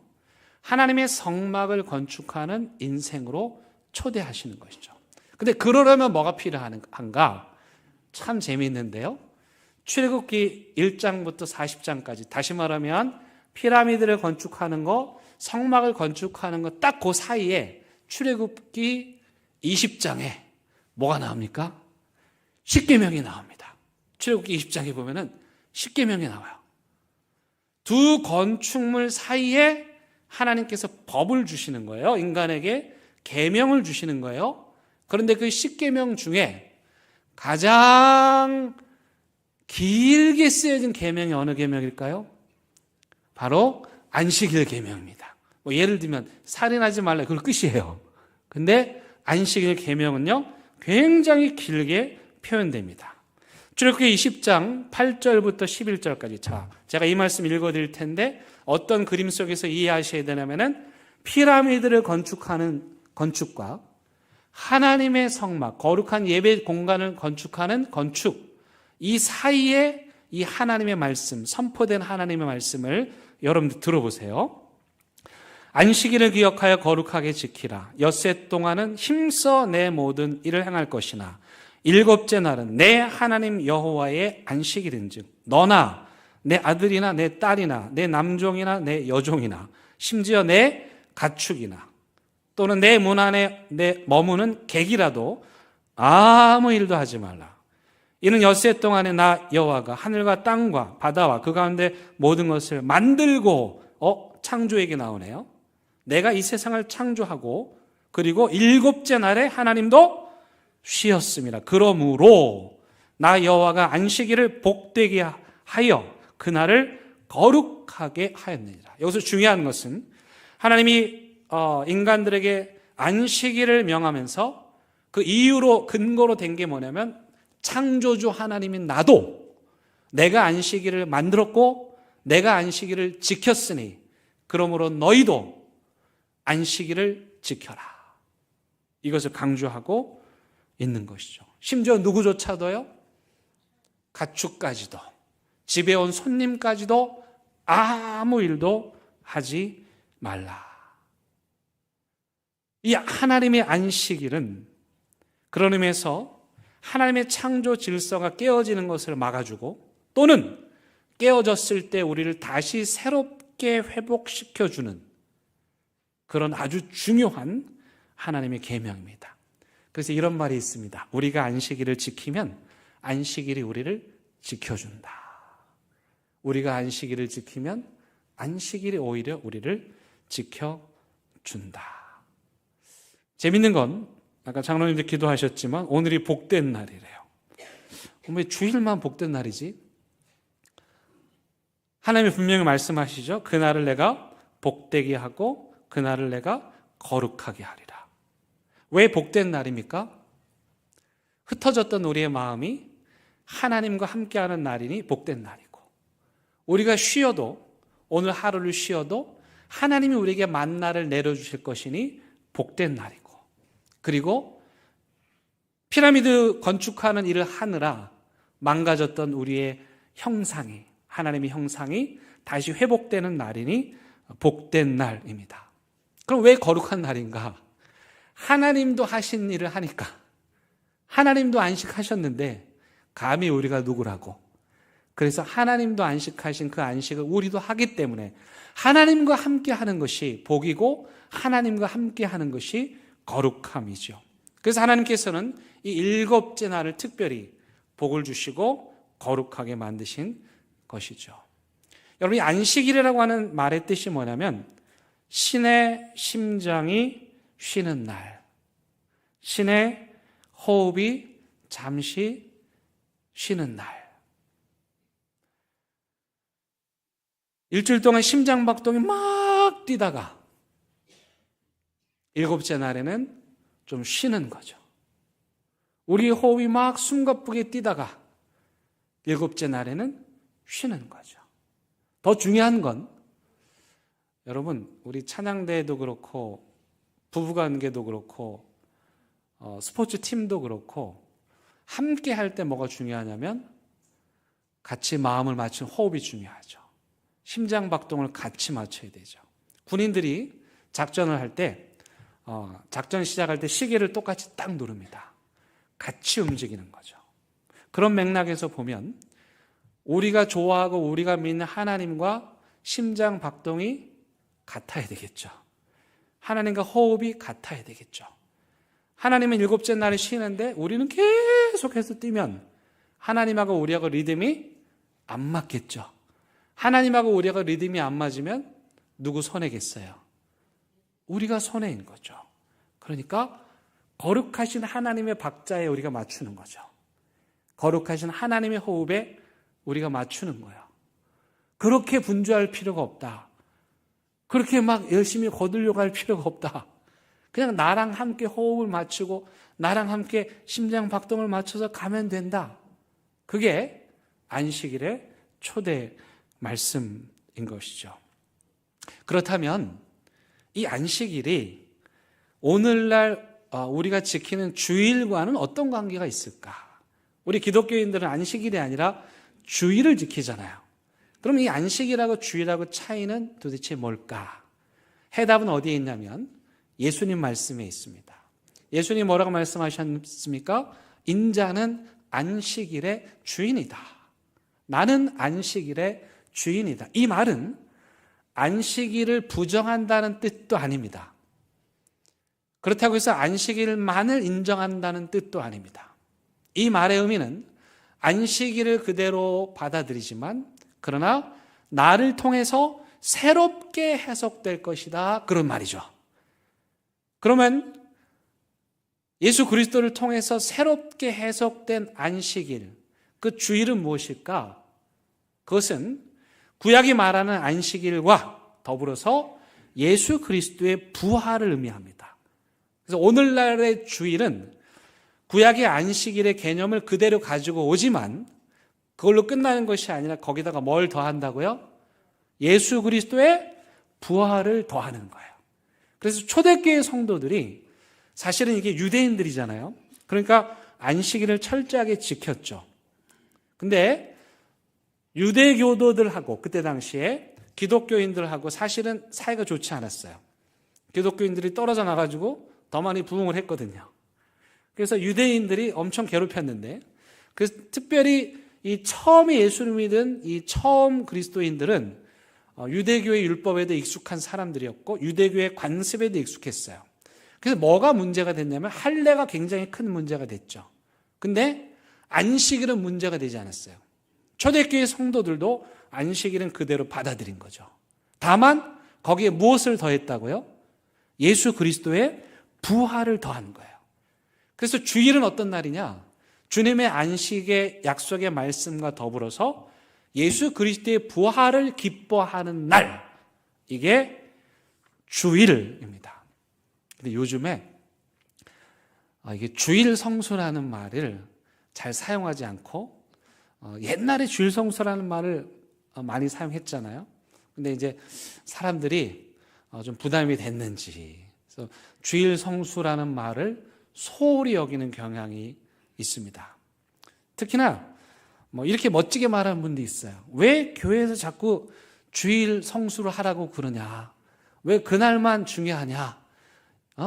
Speaker 2: 하나님의 성막을 건축하는 인생으로 초대하시는 것이죠. 근데 그러려면 뭐가 필요한가? 참 재미있는데요. 출애굽기 1장부터 40장까지 다시 말하면 피라미드를 건축하는 거, 성막을 건축하는 거 딱 그 사이에 출애굽기 20장에 뭐가 나옵니까? 십계명이 나옵니다. 출애굽기 20장에 보면은 십계명이 나와요. 두 건축물 사이에 하나님께서 법을 주시는 거예요. 인간에게 계명을 주시는 거예요. 그런데 그 십계명 중에 가장 길게 쓰여진 계명이 어느 계명일까요? 바로 안식일 계명입니다. 예를 들면 살인하지 말라, 그걸 끝이에요. 근데 안식일 계명은요 굉장히 길게 표현됩니다. 출애굽기 20장 8절부터 11절까지. 자, 제가 이 말씀 읽어드릴 텐데 어떤 그림 속에서 이해하셔야 되냐면은 피라미드를 건축하는 건축과 하나님의 성막, 거룩한 예배 공간을 건축하는 건축, 이 사이에 이 하나님의 말씀, 선포된 하나님의 말씀을 여러분들 들어보세요. 안식일을 기억하여 거룩하게 지키라. 엿새 동안은 힘써 내 모든 일을 행할 것이나 일곱째 날은 내 하나님 여호와의 안식일인즉 너나 내 아들이나 내 딸이나 내 남종이나 내 여종이나 심지어 내 가축이나 또는 내 문 안에 내 머무는 객이라도 아무 일도 하지 말라. 이는 엿새 동안에 나 여호와가 하늘과 땅과 바다와 그 가운데 모든 것을 만들고 창조에게 나오네요. 내가 이 세상을 창조하고 그리고 일곱째 날에 하나님도 쉬었습니다. 그러므로 나 여호와가 안식일을 복되게 하여 그날을 거룩하게 하였느니라. 여기서 중요한 것은 하나님이 인간들에게 안식일을 명하면서 그 이유로 근거로 된 게 뭐냐면 창조주 하나님인 나도 내가 안식일을 만들었고 내가 안식일을 지켰으니 그러므로 너희도 안식일을 지켜라. 이것을 강조하고 있는 것이죠. 심지어 누구조차도요, 가축까지도, 집에 온 손님까지도 아무 일도 하지 말라. 이 하나님의 안식일은 그런 의미에서 하나님의 창조 질서가 깨어지는 것을 막아주고, 또는 깨어졌을 때 우리를 다시 새롭게 회복시켜주는 그런 아주 중요한 하나님의 계명입니다. 그래서 이런 말이 있습니다. 우리가 안식일을 지키면 안식일이 우리를 지켜준다. 우리가 안식일을 지키면 안식일이 오히려 우리를 지켜준다. 재밌는 건 아까 장로님들 기도하셨지만 오늘이 복된 날이래요. 왜 주일만 복된 날이지? 하나님이 분명히 말씀하시죠. 그날을 내가 복되게 하고 그날을 내가 거룩하게 하리라. 왜 복된 날입니까? 흩어졌던 우리의 마음이 하나님과 함께하는 날이니 복된 날이고, 우리가 쉬어도, 오늘 하루를 쉬어도 하나님이 우리에게 만나를 내려주실 것이니 복된 날이고, 그리고 피라미드 건축하는 일을 하느라 망가졌던 우리의 형상이, 하나님의 형상이 다시 회복되는 날이니 복된 날입니다. 그럼 왜 거룩한 날인가? 하나님도 하신 일을 하니까. 하나님도 안식하셨는데 감히 우리가 누구라고. 그래서 하나님도 안식하신 그 안식을 우리도 하기 때문에 하나님과 함께 하는 것이 복이고 하나님과 함께 하는 것이 거룩함이죠. 그래서 하나님께서는 이 일곱째 날을 특별히 복을 주시고 거룩하게 만드신 것이죠. 여러분, 이 안식일이라고 하는 말의 뜻이 뭐냐면 신의 심장이 쉬는 날, 신의 호흡이 잠시 쉬는 날. 일주일 동안 심장박동이 막 뛰다가 일곱째 날에는 좀 쉬는 거죠. 우리 호흡이 막 숨가쁘게 뛰다가 일곱째 날에는 쉬는 거죠. 더 중요한 건 여러분, 우리 찬양대도 그렇고 부부관계도 그렇고 스포츠 팀도 그렇고 함께 할 때 뭐가 중요하냐면 같이 마음을 맞춘 호흡이 중요하죠. 심장박동을 같이 맞춰야 되죠. 군인들이 작전을 할 때 작전 시작할 때 시계를 똑같이 딱 누릅니다. 같이 움직이는 거죠. 그런 맥락에서 보면 우리가 좋아하고 우리가 믿는 하나님과 심장 박동이 같아야 되겠죠. 하나님과 호흡이 같아야 되겠죠. 하나님은 일곱째 날에 쉬는데 우리는 계속해서 뛰면 하나님하고 우리하고 리듬이 안 맞겠죠. 하나님하고 우리하고 리듬이 안 맞으면 누구 손해겠어요? 우리가 손해인 거죠. 그러니까 거룩하신 하나님의 박자에 우리가 맞추는 거죠. 거룩하신 하나님의 호흡에 우리가 맞추는 거예요. 그렇게 분주할 필요가 없다. 그렇게 막 열심히 거두려고 할 필요가 없다. 그냥 나랑 함께 호흡을 맞추고 나랑 함께 심장 박동을 맞춰서 가면 된다. 그게 안식일의 초대 말씀인 것이죠. 그렇다면 이 안식일이 오늘날 우리가 지키는 주일과는 어떤 관계가 있을까? 우리 기독교인들은 안식일이 아니라 주일을 지키잖아요. 그럼 이 안식일하고 주일하고 차이는 도대체 뭘까? 해답은 어디에 있냐면 예수님 말씀에 있습니다. 예수님 뭐라고 말씀하셨습니까? 인자는 안식일의 주인이다. 나는 안식일의 주인이다. 이 말은 안식일을 부정한다는 뜻도 아닙니다. 그렇다고 해서 안식일만을 인정한다는 뜻도 아닙니다. 이 말의 의미는 안식일을 그대로 받아들이지만 그러나 나를 통해서 새롭게 해석될 것이다. 그런 말이죠. 그러면 예수 그리스도를 통해서 새롭게 해석된 안식일, 그 주일은 무엇일까? 그것은 구약이 말하는 안식일과 더불어서 예수 그리스도의 부활을 의미합니다. 그래서 오늘날의 주일은 구약의 안식일의 개념을 그대로 가지고 오지만 그걸로 끝나는 것이 아니라 거기다가 뭘 더한다고요? 예수 그리스도의 부활을 더하는 거예요. 그래서 초대교회 성도들이 사실은 이게 유대인들이잖아요. 그러니까 안식일을 철저하게 지켰죠. 근데 유대교도들하고 그때 당시에 기독교인들하고 사실은 사이가 좋지 않았어요. 기독교인들이 떨어져 나가지고 더 많이 부흥을 했거든요. 그래서 유대인들이 엄청 괴롭혔는데, 그래서 특별히 이 처음에 예수를 믿은 이 처음 그리스도인들은 유대교의 율법에도 익숙한 사람들이었고 유대교의 관습에도 익숙했어요. 그래서 뭐가 문제가 됐냐면 할례가 굉장히 큰 문제가 됐죠. 근데 안식일은 문제가 되지 않았어요. 초대교회 성도들도 안식일은 그대로 받아들인 거죠. 다만 거기에 무엇을 더했다고요? 예수 그리스도의 부활을 더한 거예요. 그래서 주일은 어떤 날이냐? 주님의 안식의 약속의 말씀과 더불어서 예수 그리스도의 부활을 기뻐하는 날, 이게 주일입니다. 근데 요즘에 이게 주일 성수라는 말을 잘 사용하지 않고 옛날에 주일 성수라는 말을 많이 사용했잖아요. 근데 이제 사람들이 좀 부담이 됐는지 그래서 주일 성수라는 말을 소홀히 여기는 경향이 있습니다. 특히나 이렇게 멋지게 말하는 분도 있어요. 왜 교회에서 자꾸 주일 성수를 하라고 그러냐? 왜 그날만 중요하냐?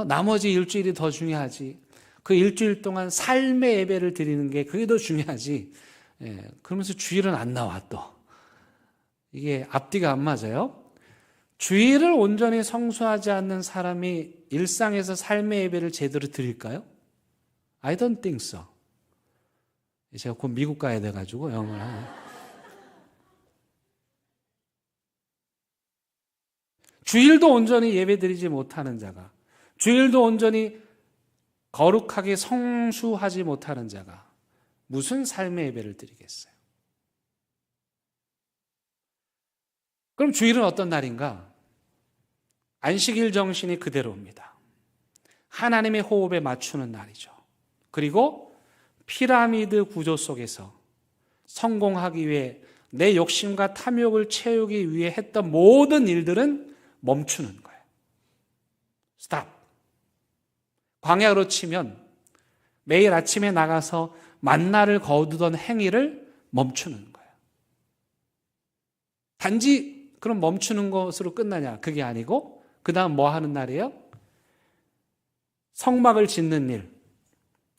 Speaker 2: 나머지 일주일이 더 중요하지. 그 일주일 동안 삶의 예배를 드리는 게 그게 더 중요하지. 그러면서 주일은 안 나와 또. 이게 앞뒤가 안 맞아요. 주일을 온전히 성수하지 않는 사람이 일상에서 삶의 예배를 제대로 드릴까요? I don't think so. 제가 곧 미국 가야 돼가지고 영어를 하네. 주일도 온전히 예배드리지 못하는 자가, 주일도 온전히 거룩하게 성수하지 못하는 자가 무슨 삶의 예배를 드리겠어요? 그럼 주일은 어떤 날인가? 안식일 정신이 그대로입니다. 하나님의 호흡에 맞추는 날이죠. 그리고 피라미드 구조 속에서 성공하기 위해 내 욕심과 탐욕을 채우기 위해 했던 모든 일들은 멈추는 거예요. 스탑. 광야로 치면 매일 아침에 나가서 만나를 거두던 행위를 멈추는 거예요. 단지 그럼 멈추는 것으로 끝나냐? 그게 아니고 그 다음 뭐 하는 날이에요? 성막을 짓는 일,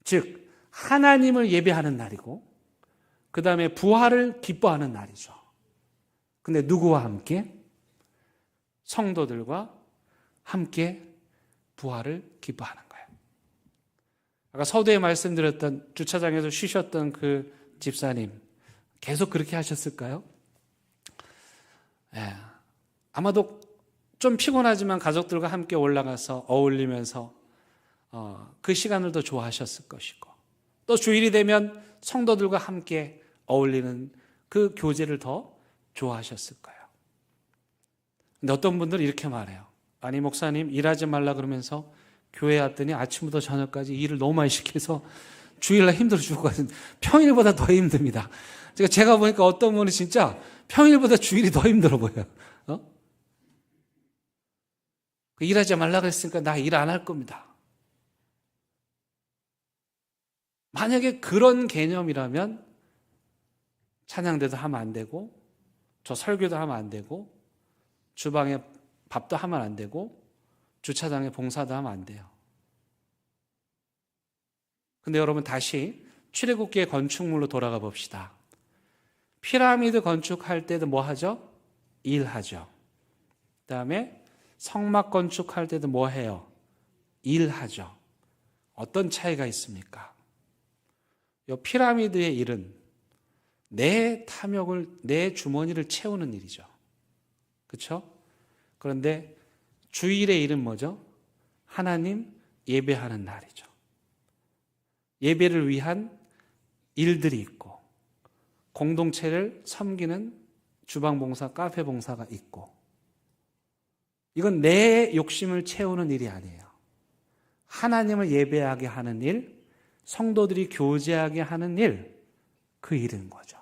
Speaker 2: 즉 하나님을 예배하는 날이고 그 다음에 부활을 기뻐하는 날이죠. 근데 누구와 함께? 성도들과 함께 부활을 기뻐하는 거예요. 아까 서두에 말씀드렸던 주차장에서 쉬셨던 그 집사님 계속 그렇게 하셨을까요? 아마도 좀 피곤하지만 가족들과 함께 올라가서 어울리면서 그 시간을 더 좋아하셨을 것이고, 또 주일이 되면 성도들과 함께 어울리는 그 교제를 더 좋아하셨을 거예요. 근데 어떤 분들은 이렇게 말해요. 아니 목사님 일하지 말라 그러면서 교회 왔더니 아침부터 저녁까지 일을 너무 많이 시켜서 주일날 힘들어 죽거든요. 평일보다 더 힘듭니다. 제가 보니까 어떤 분이 진짜 평일보다 주일이 더 힘들어 보여요. 일하지 말라 그랬으니까 나 일 안 할 겁니다. 만약에 그런 개념이라면 찬양대도 하면 안 되고 저 설교도 하면 안 되고 주방에 밥도 하면 안 되고 주차장에 봉사도 하면 안 돼요. 근데 여러분 다시 출애굽기의 건축물로 돌아가 봅시다. 피라미드 건축할 때도 뭐 하죠? 일하죠. 그 다음에 성막 건축할 때도 뭐 해요? 일하죠. 어떤 차이가 있습니까? 이 피라미드의 일은 내 탐욕을, 내 주머니를 채우는 일이죠. 그렇죠? 그런데 주일의 일은 뭐죠? 하나님 예배하는 날이죠. 예배를 위한 일들이 있고 공동체를 섬기는 주방봉사, 카페봉사가 있고, 이건 내 욕심을 채우는 일이 아니에요. 하나님을 예배하게 하는 일, 성도들이 교제하게 하는 일, 그 일인 거죠.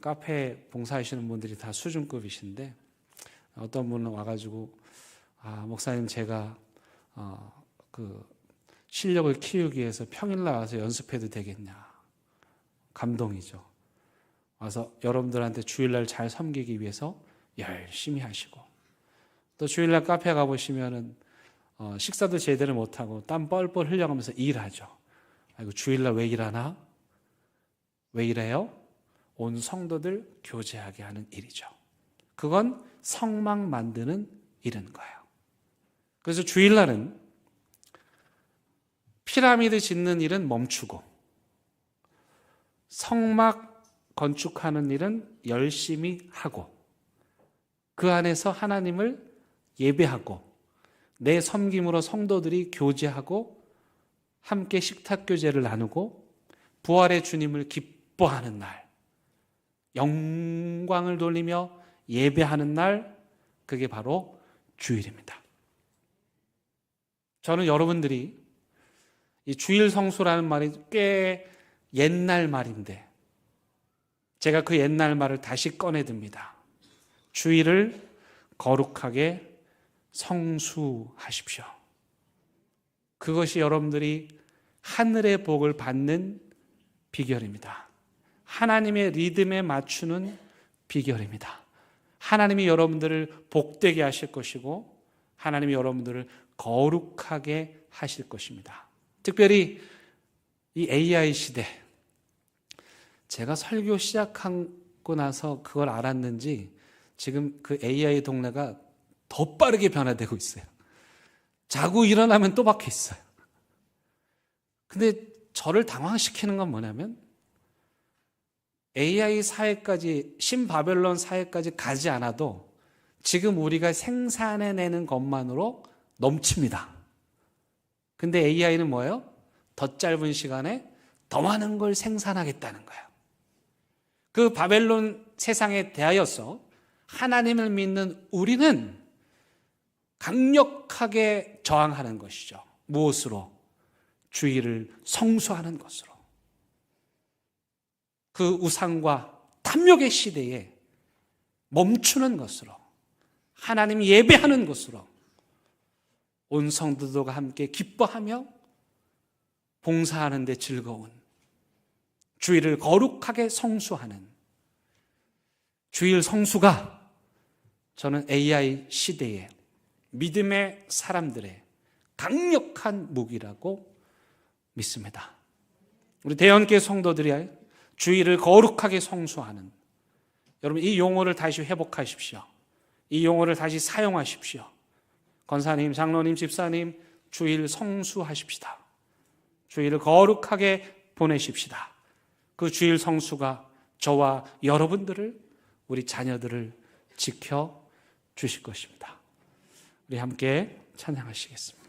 Speaker 2: 카페 봉사하시는 분들이 다 수준급이신데 어떤 분은 와가지고 목사님 제가 그 실력을 키우기 위해서 평일날 와서 연습해도 되겠냐. 감동이죠. 와서 여러분들한테 주일날 잘 섬기기 위해서 열심히 하시고, 또 주일날 카페 가보시면은 식사도 제대로 못하고 땀 뻘뻘 흘려가면서 일하죠. 아이고 주일날 왜 일하나? 왜 일해요? 온 성도들 교제하게 하는 일이죠. 그건 성막 만드는 일인 거예요. 그래서 주일날은 피라미드 짓는 일은 멈추고 성막 건축하는 일은 열심히 하고 그 안에서 하나님을 예배하고 내 섬김으로 성도들이 교제하고 함께 식탁교제를 나누고 부활의 주님을 기뻐하는 날, 영광을 돌리며 예배하는 날, 그게 바로 주일입니다. 저는 여러분들이 이 주일 성수라는 말이 꽤 옛날 말인데 제가 그 옛날 말을 다시 꺼내듭니다. 주일을 거룩하게 성수하십시오. 그것이 여러분들이 하늘의 복을 받는 비결입니다. 하나님의 리듬에 맞추는 비결입니다. 하나님이 여러분들을 복되게 하실 것이고 하나님이 여러분들을 거룩하게 하실 것입니다. 특별히 이 AI 시대, 제가 설교 시작하고 나서 그걸 알았는지 지금 그 AI 동네가 더 빠르게 변화되고 있어요. 자고 일어나면 또 박혀 있어요. 근데 저를 당황시키는 건 뭐냐면 AI 사회까지, 신바벨론 사회까지 가지 않아도 지금 우리가 생산해내는 것만으로 넘칩니다. 근데 AI는 뭐예요? 더 짧은 시간에 더 많은 걸 생산하겠다는 거예요. 그 바벨론 세상에 대하여서 하나님을 믿는 우리는 강력하게 저항하는 것이죠. 무엇으로? 주일을 성수하는 것으로. 그 우상과 탐욕의 시대에 멈추는 것으로, 하나님 예배하는 것으로 온 성도들과 함께 기뻐하며 봉사하는 데 즐거운, 주일을 거룩하게 성수하는 주일 성수가 저는 AI 시대에 믿음의 사람들의 강력한 무기라고 믿습니다. 우리 대연계 성도들이 주일을 거룩하게 성수하는, 여러분 이 용어를 다시 회복하십시오. 이 용어를 다시 사용하십시오. 권사님, 장로님, 집사님, 주일 성수하십시다. 주일을 거룩하게 보내십시다. 그 주일 성수가 저와 여러분들을, 우리 자녀들을 지켜 주실 것입니다. 우리 함께 찬양하시겠습니다.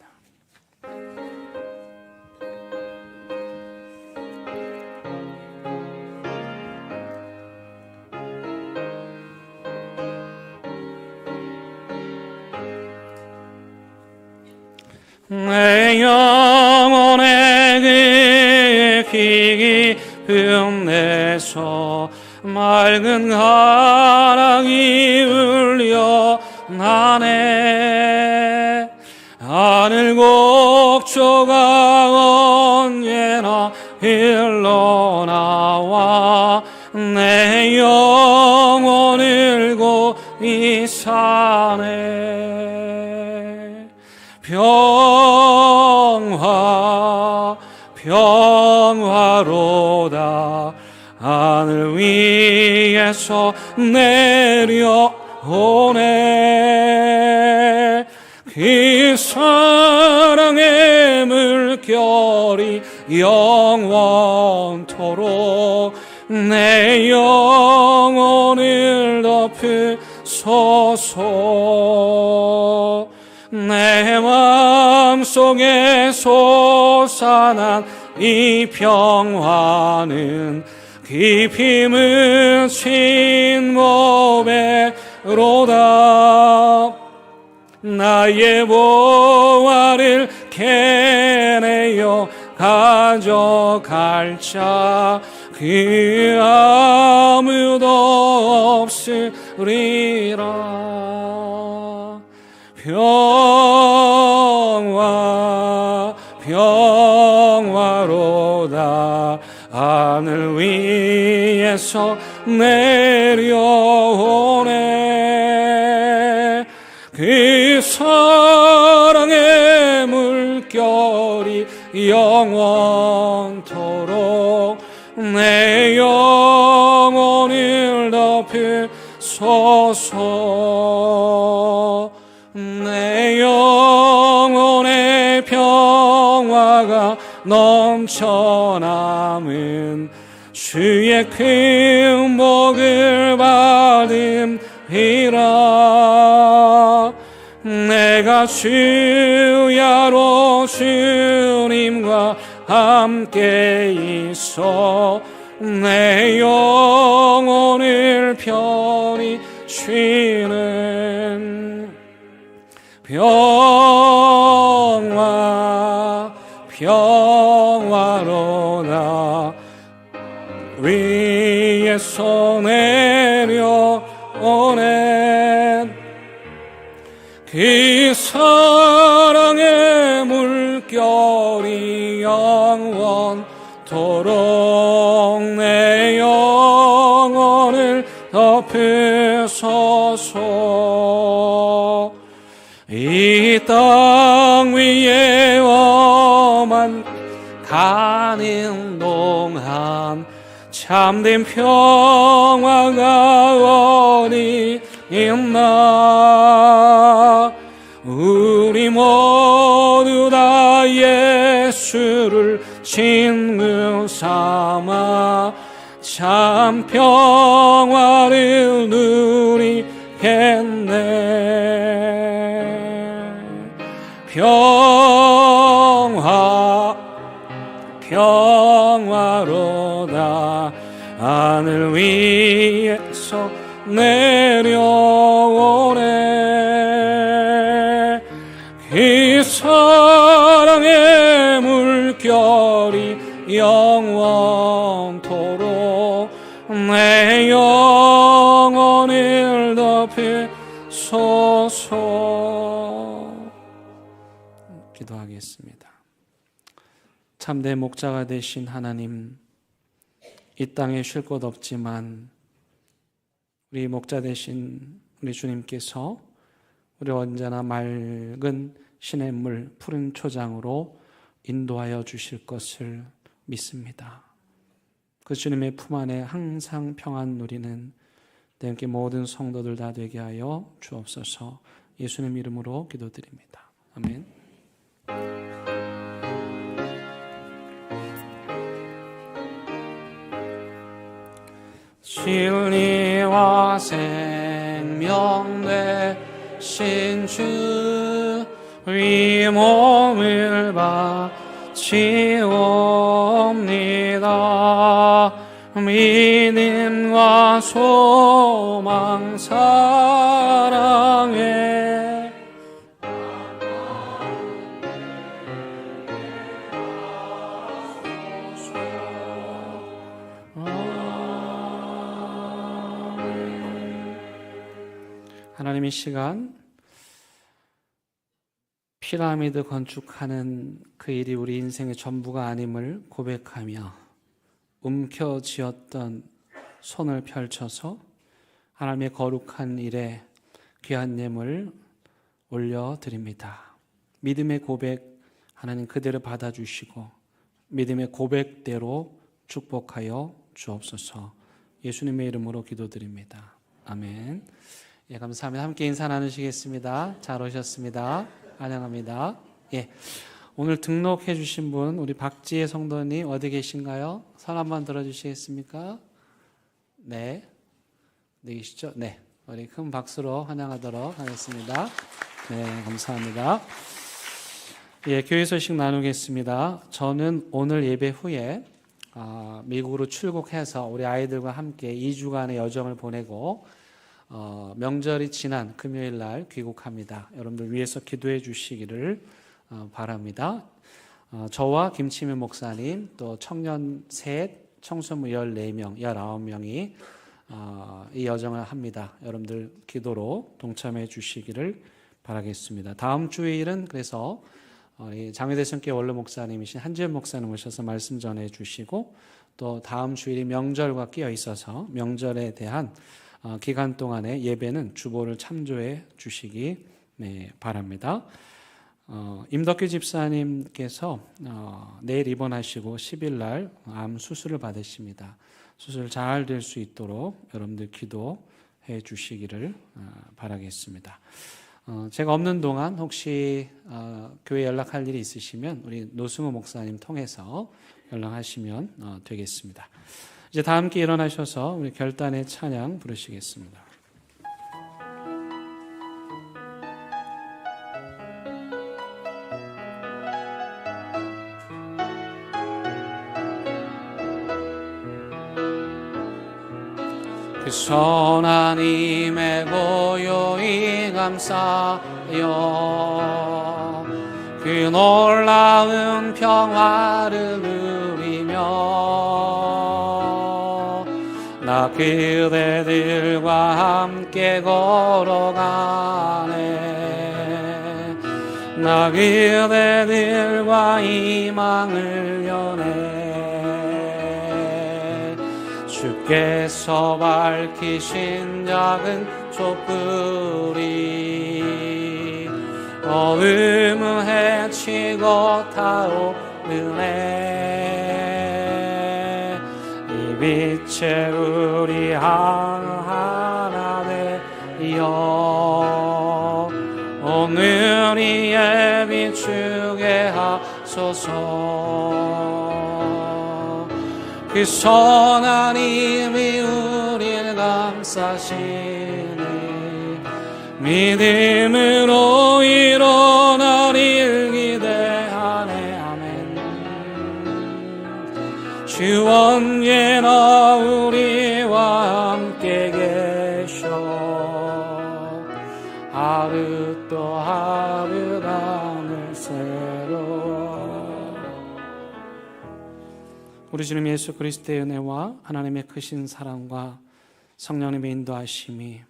Speaker 2: 내 영혼의 깊은 데서 맑은 가랑이 울려 나네. 하늘 곡조가 언제나 흘러나와 내 영혼을 고이 사네. 평화로다. 하늘 위에서 내려오네. 그 사랑의 물결이 영원토록 내 영혼을 덮으소서. 내 마음속에 솟아난 이 평화는 깊이 묻힌 몸에로다. 나의 보화를 캐내어 가져갈 자 그 아무도 없으리라. 평화로다. 하늘 위에서 내려오네. 그 사랑의 물결이 영원토록 내 영혼을 덮으소서. 내 영혼의 평화가 넘쳐남은 주의 큰 복을 받음이라. 내가 주야로 주님과 함께 있어 내 영혼을 편히 쉬는 평화로다. 위에서 내려오네. 그 사랑의 물결이 영원토록 내 영혼을 덮으소서. 이 땅 위에 험한 가는 동안 참된 평화가 어디 있나. 우리 모두 다 예수를 친구 삼아 참 평화를 누리겠네. 평화로다. 하늘 위에서 내려오네. 그 사랑의 물결이 영원토록 내 영혼을 덮으소서. 기도하겠습니다. 참된 목자가 되신 하나님, 이 땅에 쉴 곳 없지만 우리 목자 되신 우리 주님께서 우리 언제나 맑은 시냇물 푸른 초장으로 인도하여 주실 것을 믿습니다. 그 주님의 품 안에 항상 평안 누리는 내게 모든 성도들 다 되게 하여 주옵소서. 예수님 이름으로 기도드립니다. 아멘. 진리와 생명 되신 주, 이 몸을 바치옵니다. 믿음과 소망 사랑에 하나님, 이 시간 피라미드 건축하는 그 일이 우리 인생의 전부가 아님을 고백하며 움켜쥐었던 손을 펼쳐서 하나님의 거룩한 일에 귀한 예물 올려드립니다. 믿음의 고백 하나님 그대로 받아주시고 믿음의 고백대로 축복하여 주옵소서. 예수님의 이름으로 기도드립니다. 아멘. 예, 감사합니다. 함께 인사 나누시겠습니다. 잘 오셨습니다. 환영합니다. 예, 오늘 등록해 주신 분 우리 박지혜 성도님 어디 계신가요? 손 한번 들어주시겠습니까? 네, 네 계시죠? 네, 우리 큰 박수로 환영하도록 하겠습니다. 네, 감사합니다. 예, 교회 소식 나누겠습니다. 저는 오늘 예배 후에 미국으로 출국해서 우리 아이들과 함께 2주간의 여정을 보내고 명절이 지난 금요일 날 귀국합니다. 여러분들 위해서 기도해 주시기를 바랍니다. 저와 김치민 목사님, 또 청년 셋, 청소부 14명, 19명이 이 여정을 합니다. 여러분들 기도로 동참해 주시기를 바라겠습니다. 다음 주일은 그래서 장외대성교회 원로 목사님이신 한지연 목사님 오셔서 말씀 전해 주시고, 또 다음 주일이 명절과 끼어 있어서 명절에 대한 기간 동안의 예배는 주보를 참조해 주시기 바랍니다. 임덕규 집사님께서 내일 입원하시고 10일 날 암 수술을 받으십니다. 수술 잘 될 수 있도록 여러분들 기도해 주시기를 바라겠습니다. 제가 없는 동안 혹시 교회 연락할 일이 있으시면 우리 노승호 목사님 통해서 연락하시면 되겠습니다. 이제 다 함께 일어나셔서 우리 결단의 찬양 부르시겠습니다. 그 선하님의 고요히 감사여 그 놀라운 평화를 누리며 나 그대들과 함께 걸어가네. 나 그대들과 희망을 여네. 주께서 밝히신 작은 촛불이 어둠을 헤치고 타오르네. 이 빛에 우리 하나 되어 오늘 이에 비추게 하소서. 그 선한 힘이 우리를 감싸시네. 믿음으로 일어나리를 기대하네. 아멘. 주 언제나 우리와 함께 계셔. 하루 또 하루가 늘 새로워. 우리 주님 예수 그리스도의 은혜와 하나님의 크신 사랑과 성령님의 인도하심이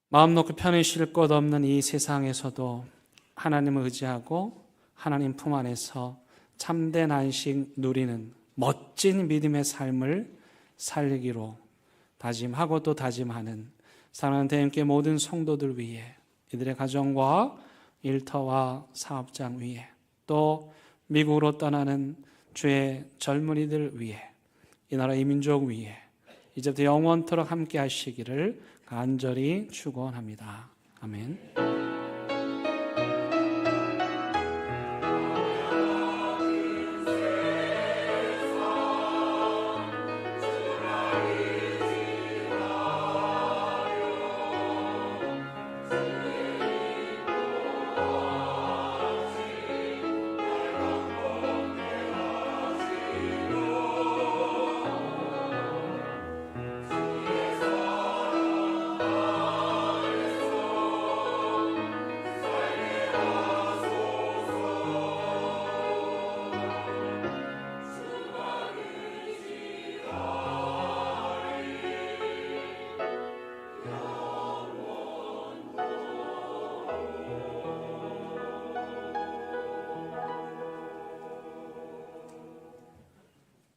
Speaker 2: 마음 놓고 편히 쉴 곳 없는 이 세상에서도 하나님을 의지하고 하나님 품 안에서 참된 안식 누리는 멋진 믿음의 삶을 살기로 다짐하고 또 다짐하는 사랑하는 대형교회 모든 성도들 위해, 이들의 가정과 일터와 사업장 위에, 또 미국으로 떠나는 주의 젊은이들 위해, 이 나라 이 민족 위해 이제부터 영원토록 함께 하시기를 간절히 축원합니다. 아멘.